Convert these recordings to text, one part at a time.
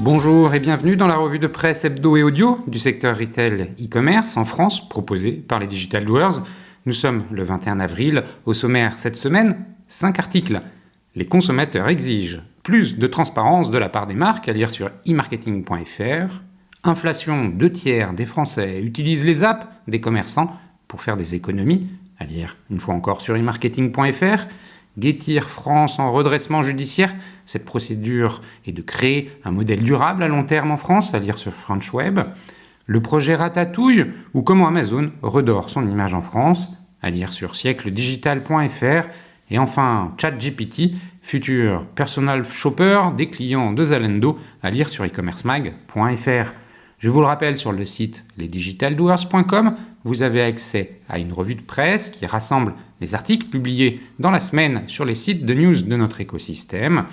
Bonjour et bienvenue dans la revue de presse hebdo et audio du secteur retail e-commerce en France, proposée par les Digital Doers. Nous sommes le 21 avril. Au sommaire cette semaine, 5 articles. Les consommateurs exigent plus de transparence de la part des marques, à lire sur e-marketing.fr. Inflation, 2/3 des Français utilisent les apps des commerçants pour faire des économies, à lire une fois encore sur e-marketing.fr. Getir France en redressement judiciaire. Cette procédure est de créer un modèle durable à long terme en France, à lire sur French Web. Le projet Ratatouille, ou comment Amazon redore son image en France, à lire sur siècledigital.fr. Et enfin, ChatGPT, futur personal shopper des clients de Zalando, à lire sur e-commercemag.fr. Je vous le rappelle, sur le site lesdigitaldoers.com, vous avez accès à une revue de presse qui rassemble les articles publiés dans la semaine sur les sites de news de notre écosystème.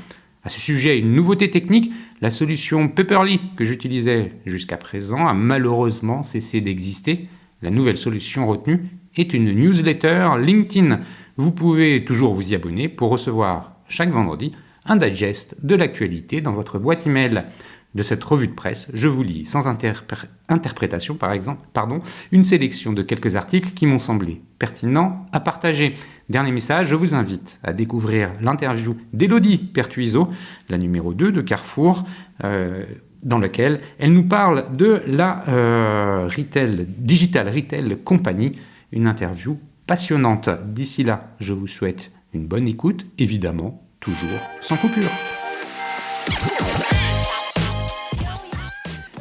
À ce sujet, une nouveauté technique, la solution Paperly que j'utilisais jusqu'à présent a malheureusement cessé d'exister. La nouvelle solution retenue est une newsletter LinkedIn. Vous pouvez toujours vous y abonner pour recevoir chaque vendredi un digest de l'actualité dans votre boîte email. De cette revue de presse, je vous lis sans interprétation, une sélection de quelques articles qui m'ont semblé pertinents à partager. Dernier message, je vous invite à découvrir l'interview d'Élodie Pertuiseau, la numéro 2 de Carrefour, dans laquelle elle nous parle de la Digital Retail Company, une interview passionnante. D'ici là, je vous souhaite une bonne écoute, évidemment, toujours sans coupure.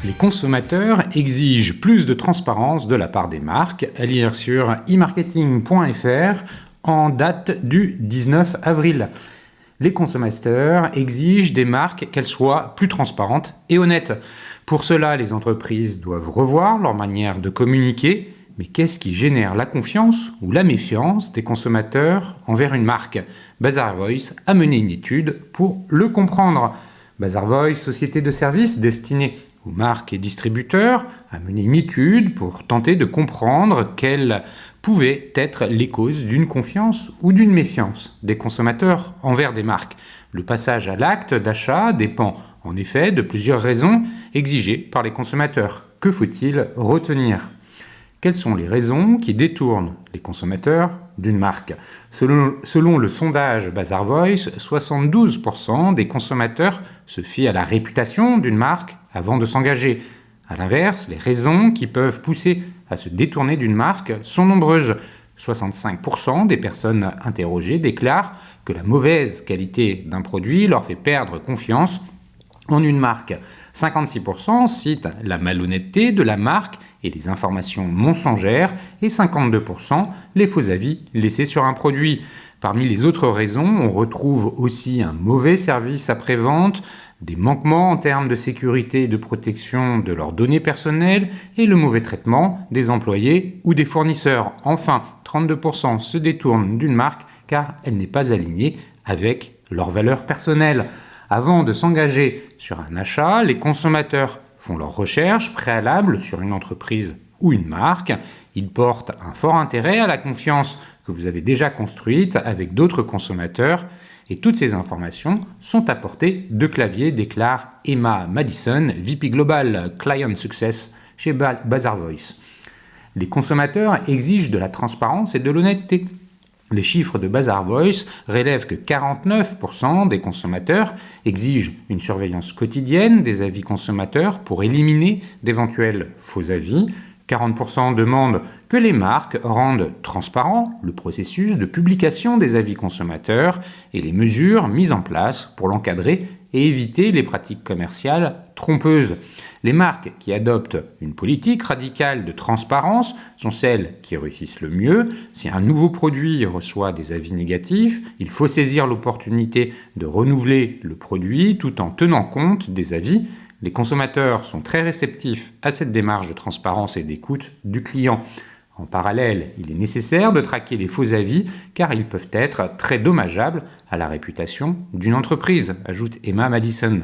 Les consommateurs exigent plus de transparence de la part des marques, à lire sur e-marketing.fr en date du 19 avril. Les consommateurs exigent des marques qu'elles soient plus transparentes et honnêtes. Pour cela, les entreprises doivent revoir leur manière de communiquer. Mais qu'est-ce qui génère la confiance ou la méfiance des consommateurs envers une marque ? Bazaar Voice a mené une étude pour le comprendre. Bazaar Voice, société de services destinée aux marques et distributeurs, a mené une étude pour tenter de comprendre quelles pouvaient être les causes d'une confiance ou d'une méfiance des consommateurs envers des marques. Le passage à l'acte d'achat dépend en effet de plusieurs raisons exigées par les consommateurs. Que faut-il retenir ? Quelles sont les raisons qui détournent les consommateurs d'une marque ? Selon le sondage Bazaar Voice, 72% des consommateurs se fient à la réputation d'une marque avant de s'engager. A l'inverse, les raisons qui peuvent pousser à se détourner d'une marque sont nombreuses. 65% des personnes interrogées déclarent que la mauvaise qualité d'un produit leur fait perdre confiance en une marque. 56% citent la malhonnêteté de la marque et les informations mensongères, et 52% les faux avis laissés sur un produit. Parmi les autres raisons, on retrouve aussi un mauvais service après-vente, des manquements en termes de sécurité et de protection de leurs données personnelles et le mauvais traitement des employés ou des fournisseurs. Enfin, 32% se détournent d'une marque car elle n'est pas alignée avec leurs valeurs personnelles. Avant de s'engager sur un achat, les consommateurs font leurs recherches préalables sur une entreprise ou une marque. Ils portent un fort intérêt à la confiance que vous avez déjà construite avec d'autres consommateurs. Et toutes ces informations sont apportées de clavier, déclare Emma Madison, VP Global Client Success chez Bazaar Voice. Les consommateurs exigent de la transparence et de l'honnêteté. Les chiffres de Bazaar Voice révèlent que 49% des consommateurs exigent une surveillance quotidienne des avis consommateurs pour éliminer d'éventuels faux avis. 40% demandent que les marques rendent transparent le processus de publication des avis consommateurs et les mesures mises en place pour l'encadrer et éviter les pratiques commerciales trompeuses. Les marques qui adoptent une politique radicale de transparence sont celles qui réussissent le mieux. Si un nouveau produit reçoit des avis négatifs, il faut saisir l'opportunité de renouveler le produit tout en tenant compte des avis. Les consommateurs sont très réceptifs à cette démarche de transparence et d'écoute du client. En parallèle, il est nécessaire de traquer les faux avis car ils peuvent être très dommageables à la réputation d'une entreprise, ajoute Emma Madison.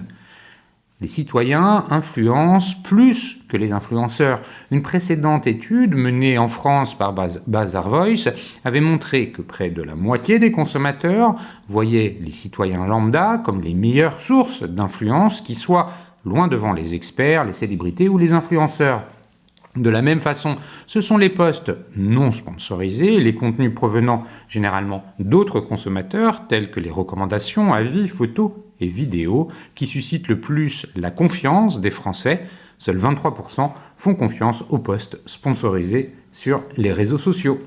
Les citoyens influencent plus que les influenceurs. Une précédente étude menée en France par Bazaar Voice avait montré que près de la moitié des consommateurs voyaient les citoyens lambda comme les meilleures sources d'influence qui soient loin devant les experts, les célébrités ou les influenceurs. De la même façon, ce sont les posts non sponsorisés, les contenus provenant généralement d'autres consommateurs, tels que les recommandations, avis, photos et vidéos, qui suscitent le plus la confiance des Français. Seuls 23% font confiance aux posts sponsorisés sur les réseaux sociaux.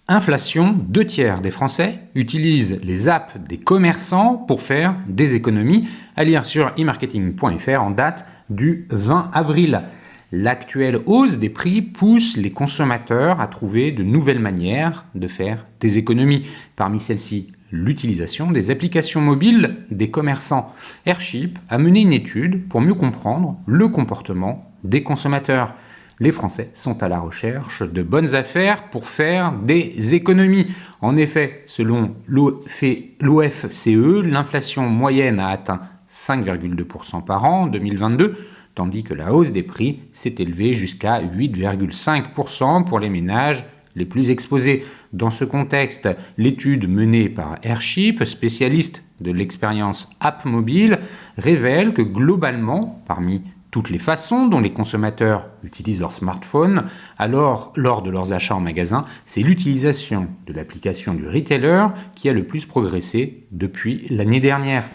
Inflation, 2/3 des Français utilisent les apps des commerçants pour faire des économies, à lire sur e-marketing.fr en date du 20 avril. L'actuelle hausse des prix pousse les consommateurs à trouver de nouvelles manières de faire des économies. Parmi celles-ci, l'utilisation des applications mobiles des commerçants. Airship a mené une étude pour mieux comprendre le comportement des consommateurs. Les Français sont à la recherche de bonnes affaires pour faire des économies. En effet, selon l'OFCE, l'inflation moyenne a atteint 5,2% par an en 2022, tandis que la hausse des prix s'est élevée jusqu'à 8,5% pour les ménages les plus exposés. Dans ce contexte, l'étude menée par Airship, spécialiste de l'expérience app mobile, révèle que globalement, parmi toutes les façons dont les consommateurs utilisent leur smartphone, alors lors de leurs achats en magasin, c'est l'utilisation de l'application du retailer qui a le plus progressé depuis l'année dernière.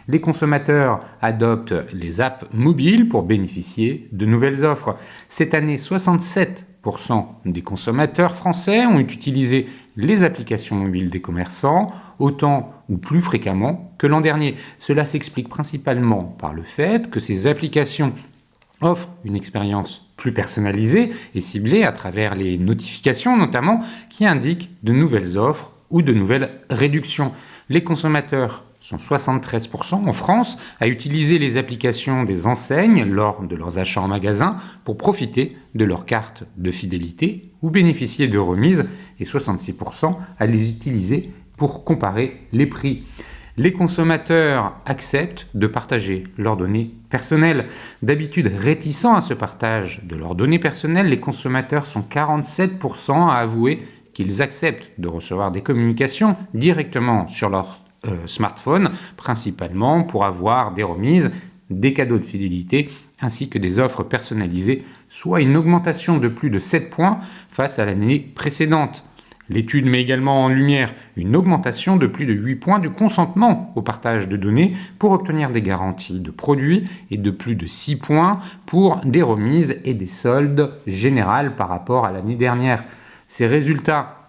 Les consommateurs adoptent les apps mobiles pour bénéficier de nouvelles offres. Cette année, 67% des consommateurs français ont utilisé les applications mobiles des commerçants, autant ou plus fréquemment que l'an dernier. Cela s'explique principalement par le fait que ces applications offrent une expérience plus personnalisée et ciblée à travers les notifications notamment qui indiquent de nouvelles offres ou de nouvelles réductions. Les consommateurs sont 73% en France à utiliser les applications des enseignes lors de leurs achats en magasin pour profiter de leur carte de fidélité ou bénéficier de remises et 66% à les utiliser pour comparer les prix. Les consommateurs acceptent de partager leurs données personnelles. D'habitude réticents à ce partage de leurs données personnelles, les consommateurs sont 47% à avouer qu'ils acceptent de recevoir des communications directement sur leur smartphone, principalement pour avoir des remises, des cadeaux de fidélité ainsi que des offres personnalisées, soit une augmentation de plus de 7 points face à l'année précédente. L'étude met également en lumière une augmentation de plus de 8 points du consentement au partage de données pour obtenir des garanties de produits et de plus de 6 points pour des remises et des soldes générales par rapport à l'année dernière. Ces résultats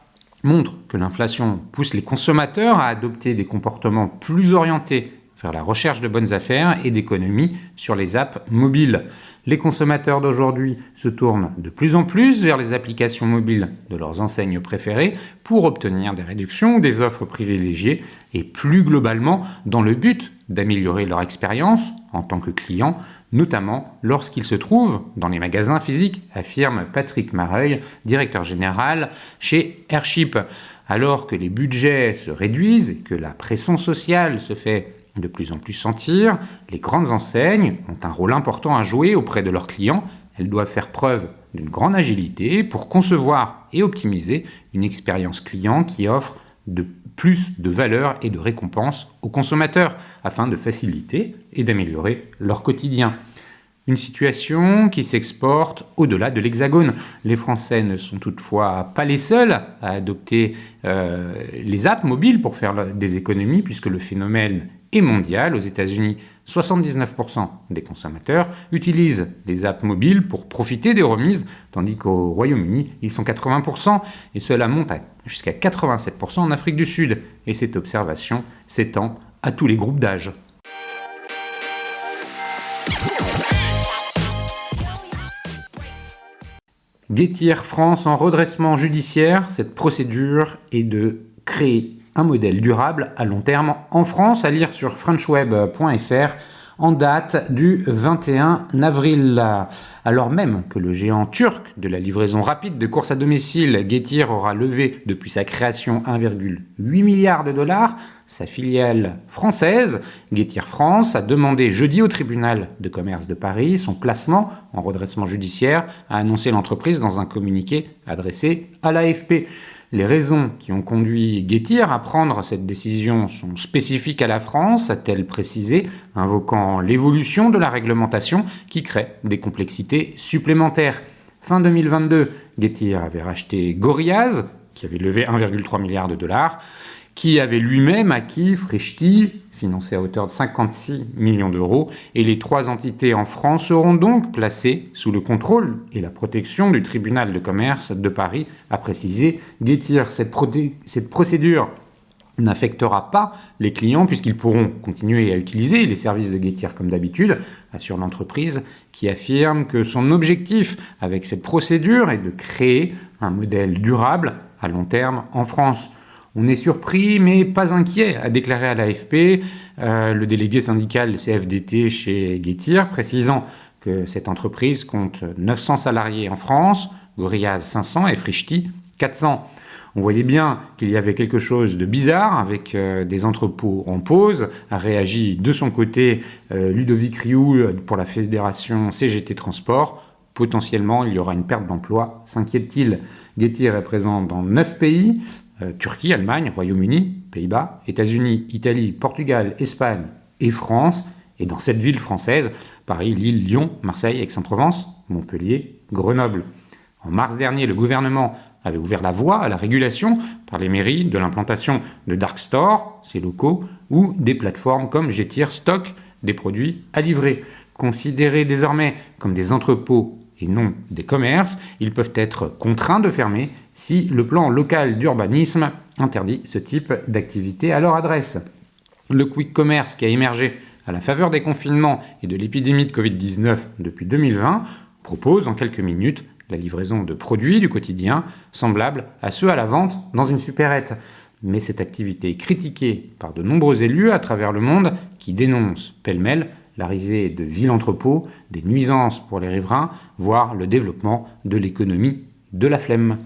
montrent que l'inflation pousse les consommateurs à adopter des comportements plus orientés vers la recherche de bonnes affaires et d'économies sur les apps mobiles. Les consommateurs d'aujourd'hui se tournent de plus en plus vers les applications mobiles de leurs enseignes préférées pour obtenir des réductions ou des offres privilégiées et plus globalement dans le but d'améliorer leur expérience en tant que client, notamment lorsqu'ils se trouvent dans les magasins physiques, affirme Patrick Mareuil, directeur général chez Airship. Alors que les budgets se réduisent et que la pression sociale se fait de plus en plus sentir, les grandes enseignes ont un rôle important à jouer auprès de leurs clients. Elles doivent faire preuve d'une grande agilité pour concevoir et optimiser une expérience client qui offre plus de valeur et de récompenses aux consommateurs afin de faciliter et d'améliorer leur quotidien. Une situation qui s'exporte au-delà de l'Hexagone. Les Français ne sont toutefois pas les seuls à adopter les apps mobiles pour faire des économies puisque le phénomène est mondial. Aux États-Unis, 79% des consommateurs utilisent les apps mobiles pour profiter des remises, tandis qu'au Royaume-Uni, ils sont 80%, et cela monte jusqu'à 87% en Afrique du Sud. Et cette observation s'étend à tous les groupes d'âge. Getir France en redressement judiciaire. Cette procédure est de créer un modèle durable à long terme en France, à lire sur frenchweb.fr en date du 21 avril. Alors même que le géant turc de la livraison rapide de courses à domicile, Getir, aura levé depuis sa création 1,8 milliard de dollars, sa filiale française, Getir France, a demandé jeudi au tribunal de commerce de Paris son placement en redressement judiciaire, a annoncé l'entreprise dans un communiqué adressé à l'AFP. Les raisons qui ont conduit Getir à prendre cette décision sont spécifiques à la France, a-t-elle précisé, invoquant l'évolution de la réglementation qui crée des complexités supplémentaires. Fin 2022, Getir avait racheté Gorillaz, qui avait levé 1,3 milliard de dollars, qui avait lui-même acquis Freshti, financé à hauteur de 56 millions d'euros, et les 3 entités en France seront donc placées sous le contrôle et la protection du tribunal de commerce de Paris, a précisé Getir. Cette procédure n'affectera pas les clients puisqu'ils pourront continuer à utiliser les services de Getir comme d'habitude, assure l'entreprise qui affirme que son objectif avec cette procédure est de créer un modèle durable à long terme en France. On est surpris mais pas inquiet, a déclaré à l'AFP le délégué syndical CFDT chez Getir, précisant que cette entreprise compte 900 salariés en France, Gorillaz 500 et Freshti 400. On voyait bien qu'il y avait quelque chose de bizarre avec des entrepôts en pause, a réagi de son côté Ludovic Rioux pour la fédération CGT Transport. Potentiellement, il y aura une perte d'emploi, s'inquiète-t-il. Getir est présent dans 9 pays, Turquie, Allemagne, Royaume-Uni, Pays-Bas, États-Unis, Italie, Portugal, Espagne et France, et dans 7 villes françaises, Paris, Lille, Lyon, Marseille, Aix-en-Provence, Montpellier, Grenoble. En mars dernier, le gouvernement avait ouvert la voie à la régulation par les mairies de l'implantation de dark stores, ces locaux, ou des plateformes comme Getir stock des produits à livrer. Considérés désormais comme des entrepôts et non des commerces, ils peuvent être contraints de fermer si le plan local d'urbanisme interdit ce type d'activité à leur adresse. Le quick commerce qui a émergé à la faveur des confinements et de l'épidémie de Covid-19 depuis 2020 propose en quelques minutes la livraison de produits du quotidien semblables à ceux à la vente dans une supérette. Mais cette activité est critiquée par de nombreux élus à travers le monde qui dénoncent pêle-mêle l'arrivée de villes-entrepôts, des nuisances pour les riverains, voire le développement de l'économie de la flemme.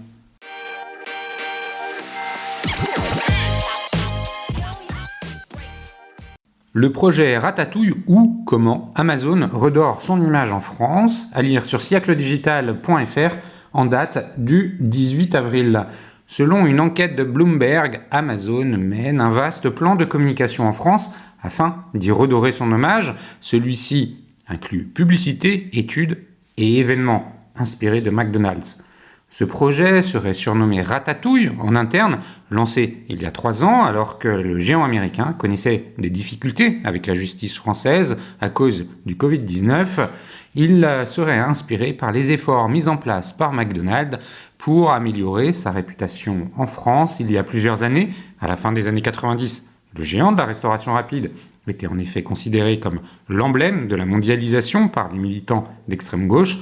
Le projet Ratatouille ou comment Amazon redore son image en France, à lire sur siècledigital.fr en date du 18 avril. Selon une enquête de Bloomberg, Amazon mène un vaste plan de communication en France afin d'y redorer son hommage. Celui-ci inclut publicité, études et événements inspirés de McDonald's. Ce projet serait surnommé Ratatouille en interne, lancé il y a 3 ans alors que le géant américain connaissait des difficultés avec la justice française à cause du Covid-19. Il serait inspiré par les efforts mis en place par McDonald's pour améliorer sa réputation en France il y a plusieurs années. À la fin des années 90, le géant de la restauration rapide était en effet considéré comme l'emblème de la mondialisation par les militants d'extrême gauche.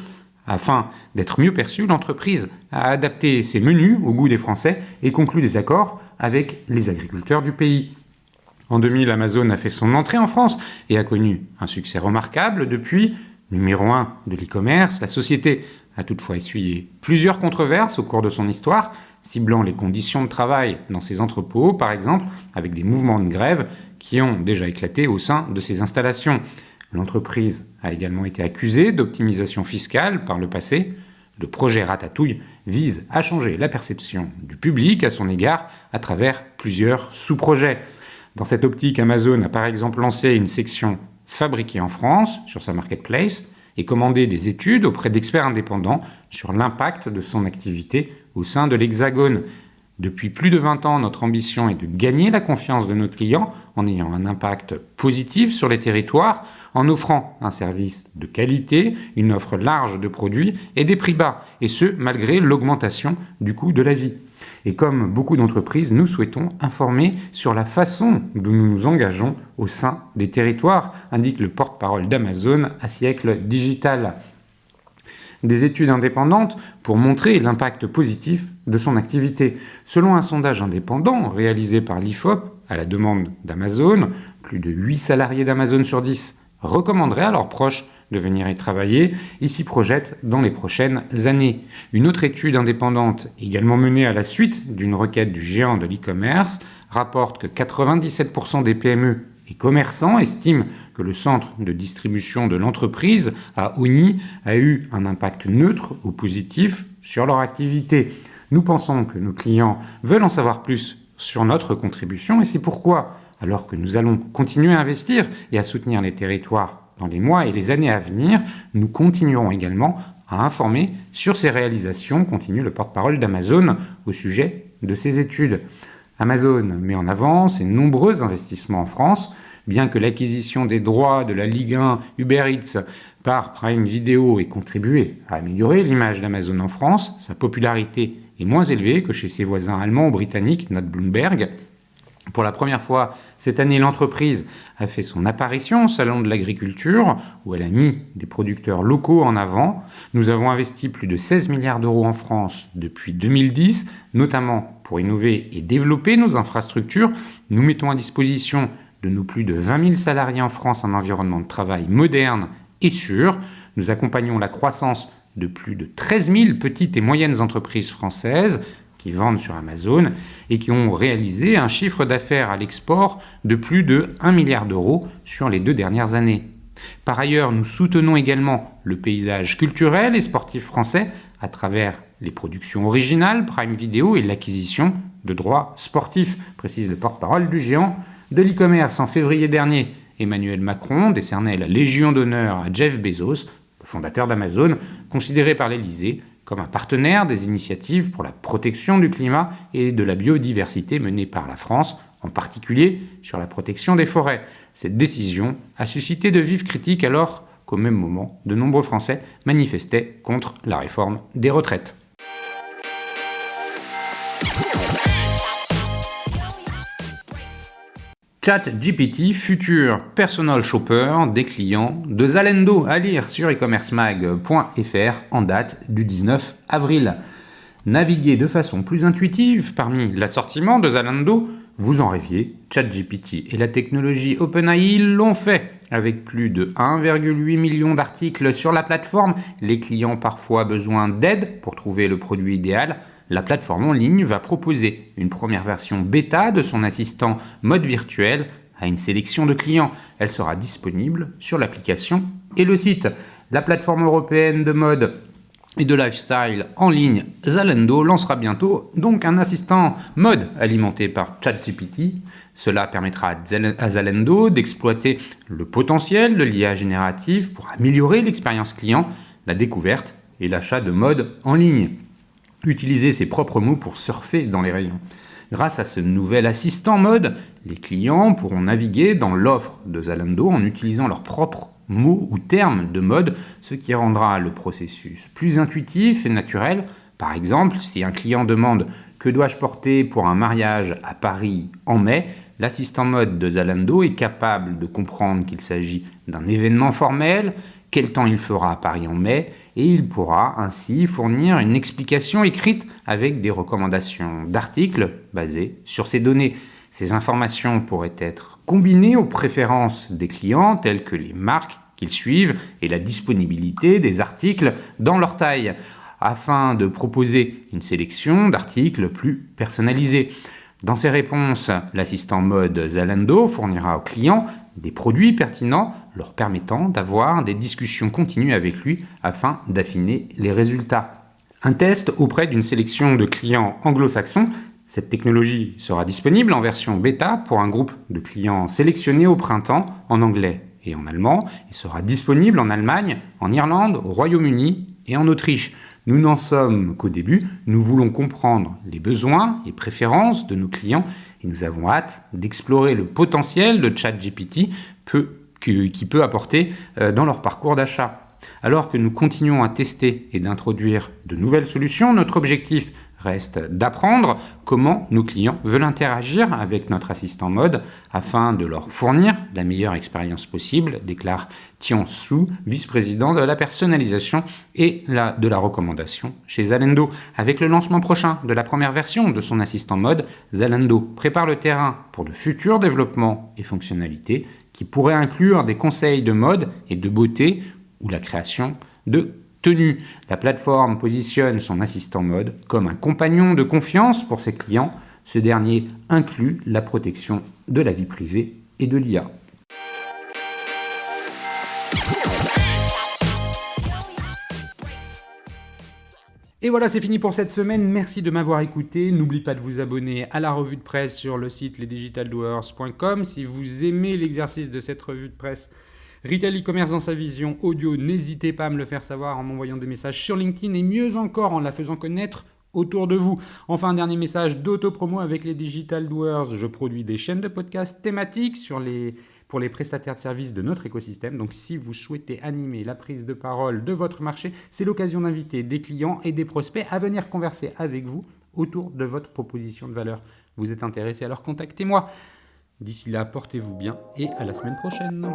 Afin d'être mieux perçue, l'entreprise a adapté ses menus au goût des Français et conclu des accords avec les agriculteurs du pays. En 2000, Amazon a fait son entrée en France et a connu un succès remarquable. Depuis, numéro 1 de l'e-commerce, la société a toutefois essuyé plusieurs controverses au cours de son histoire, ciblant les conditions de travail dans ses entrepôts, par exemple, avec des mouvements de grève qui ont déjà éclaté au sein de ses installations. L'entreprise a également été accusée d'optimisation fiscale par le passé. Le projet Ratatouille vise à changer la perception du public à son égard à travers plusieurs sous-projets. Dans cette optique, Amazon a par exemple lancé une section fabriquée en France sur sa marketplace et commandé des études auprès d'experts indépendants sur l'impact de son activité au sein de l'Hexagone. Depuis plus de 20 ans, notre ambition est de gagner la confiance de nos clients en ayant un impact positif sur les territoires, en offrant un service de qualité, une offre large de produits et des prix bas, et ce, malgré l'augmentation du coût de la vie. Et comme beaucoup d'entreprises, nous souhaitons informer sur la façon dont nous nous engageons au sein des territoires, indique le porte-parole d'Amazon à Siècle Digital. Des études indépendantes pour montrer l'impact positif de son activité. Selon un sondage indépendant réalisé par l'IFOP à la demande d'Amazon, plus de 8 salariés d'Amazon sur 10 recommanderaient à leurs proches de venir y travailler et s'y projettent dans les prochaines années. Une autre étude indépendante, également menée à la suite d'une requête du géant de l'e-commerce, rapporte que 97% des PME et commerçants estiment que le centre de distribution de l'entreprise à Osny a eu un impact neutre ou positif sur leur activité. Nous pensons que nos clients veulent en savoir plus sur notre contribution et c'est pourquoi, alors que nous allons continuer à investir et à soutenir les territoires dans les mois et les années à venir, nous continuerons également à informer sur ces réalisations, continue le porte-parole d'Amazon au sujet de ces études. Amazon met en avant ses nombreux investissements en France, bien que l'acquisition des droits de la Ligue 1 Uber Eats par Prime Video ait contribué à améliorer l'image d'Amazon en France, sa popularité est moins élevée que chez ses voisins allemands ou britanniques, note Bloomberg. Pour la première fois cette année, l'entreprise a fait son apparition au Salon de l'Agriculture, où elle a mis des producteurs locaux en avant. Nous avons investi plus de 16 milliards d'euros en France depuis 2010, notamment pour innover et développer nos infrastructures. Nous mettons à disposition de nos plus de 20 000 salariés en France un environnement de travail moderne et sûr. Nous accompagnons la croissance de plus de 13 000 petites et moyennes entreprises françaises qui vendent sur Amazon et qui ont réalisé un chiffre d'affaires à l'export de plus de 1 milliard d'euros sur les 2 dernières années. Par ailleurs, nous soutenons également le paysage culturel et sportif français à travers les productions originales, Prime Video et l'acquisition de droits sportifs, précise le porte-parole du géant de l'e-commerce. En février dernier, Emmanuel Macron décernait la Légion d'honneur à Jeff Bezos, le fondateur d'Amazon, considéré par l'Élysée comme un partenaire des initiatives pour la protection du climat et de la biodiversité menées par la France, en particulier sur la protection des forêts. Cette décision a suscité de vives critiques alors qu'au même moment, de nombreux Français manifestaient contre la réforme des retraites. ChatGPT, futur personal shopper des clients de Zalando, à lire sur e-commercemag.fr en date du 19 avril. Naviguer de façon plus intuitive parmi l'assortiment de Zalando, vous en rêviez, ChatGPT et la technologie OpenAI l'ont fait. Avec plus de 1,8 million d'articles sur la plateforme, les clients ont parfois besoin d'aide pour trouver le produit idéal. La plateforme en ligne va proposer une première version bêta de son assistant mode virtuel à une sélection de clients. Elle sera disponible sur l'application et le site. La plateforme européenne de mode et de lifestyle en ligne Zalando lancera bientôt donc un assistant mode alimenté par ChatGPT. Cela permettra à Zalando d'exploiter le potentiel de l'IA générative pour améliorer l'expérience client, la découverte et l'achat de mode en ligne. Utiliser ses propres mots pour surfer dans les rayons. Grâce à ce nouvel assistant mode, les clients pourront naviguer dans l'offre de Zalando en utilisant leurs propres mots ou termes de mode, ce qui rendra le processus plus intuitif et naturel. Par exemple, si un client demande « Que dois-je porter pour un mariage à Paris en mai ?», l'assistant mode de Zalando est capable de comprendre qu'il s'agit d'un événement formel, quel temps il fera à Paris en mai, et il pourra ainsi fournir une explication écrite avec des recommandations d'articles basés sur ces données. Ces informations pourraient être combinées aux préférences des clients telles que les marques qu'ils suivent et la disponibilité des articles dans leur taille, afin de proposer une sélection d'articles plus personnalisés. Dans ses réponses, l'assistant mode Zalando fournira aux clients des produits pertinents leur permettant d'avoir des discussions continues avec lui afin d'affiner les résultats. Un test auprès d'une sélection de clients anglo-saxons. Cette technologie sera disponible en version bêta pour un groupe de clients sélectionnés au printemps en anglais et en allemand et sera disponible en Allemagne, en Irlande, au Royaume-Uni et en Autriche. Nous n'en sommes qu'au début, nous voulons comprendre les besoins et préférences de nos clients et nous avons hâte d'explorer le potentiel de ChatGPT qui peut apporter dans leur parcours d'achat. Alors que nous continuons à tester et d'introduire de nouvelles solutions, notre objectif reste d'apprendre comment nos clients veulent interagir avec notre assistant mode afin de leur fournir la meilleure expérience possible, déclare Tian Su, vice-président de la personnalisation et de la recommandation chez Zalando. Avec le lancement prochain de la première version de son assistant mode, Zalando prépare le terrain pour de futurs développements et fonctionnalités qui pourraient inclure des conseils de mode et de beauté ou la création de tenue. La plateforme positionne son assistant mode comme un compagnon de confiance pour ses clients. Ce dernier inclut la protection de la vie privée et de l'IA. Et voilà, c'est fini pour cette semaine. Merci de m'avoir écouté. N'oublie pas de vous abonner à la revue de presse sur le site lesdigitaldoers.com. Si vous aimez l'exercice de cette revue de presse Retail e-commerce dans sa vision audio, n'hésitez pas à me le faire savoir en m'envoyant des messages sur LinkedIn et mieux encore en la faisant connaître autour de vous. Enfin, un dernier message d'auto-promo avec les Digital Doers. Je produis des chaînes de podcasts thématiques pour les prestataires de services de notre écosystème. Donc si vous souhaitez animer la prise de parole de votre marché, c'est l'occasion d'inviter des clients et des prospects à venir converser avec vous autour de votre proposition de valeur. Vous êtes intéressé, alors contactez-moi. D'ici là, portez-vous bien et à la semaine prochaine.